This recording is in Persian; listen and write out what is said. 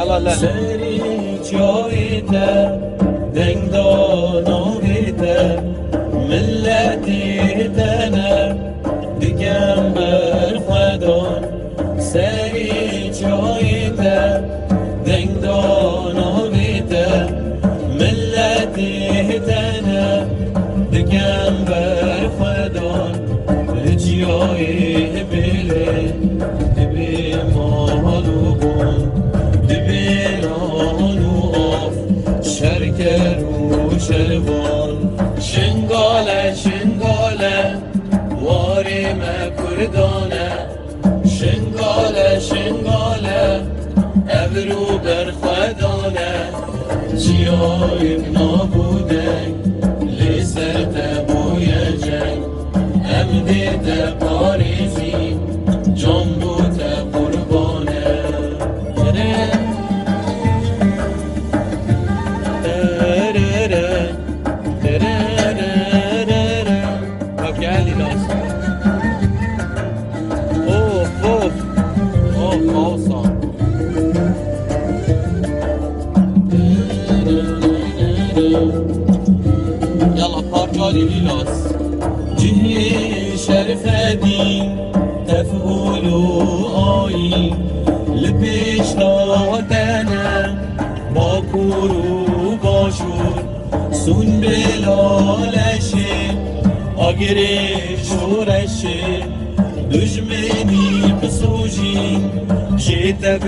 يلا لا سری جایته دنگ دانایته ملتی تنه دیگم بر خودان سری جایته دنگ دانایته ملتی تنه دیگم بر خودان جای بله دبی مالو بون دبی نانو آف شرکر و شروان شنگاله شنگاله واری مکردانه شنگاله شنگاله ابرو برخدانه جیای نابودن لیسر تبوی جنگ امدیت پاریزی جنبوت قربانه طب قال لي ناس اوف اوف اوف اوصل يلا بارجالي ليلاس جهی شرف دین تفعولو آیی لپیش دادنه با کورو باشور سون بلالشه آگره شورشه دجمنی بسوجی جیت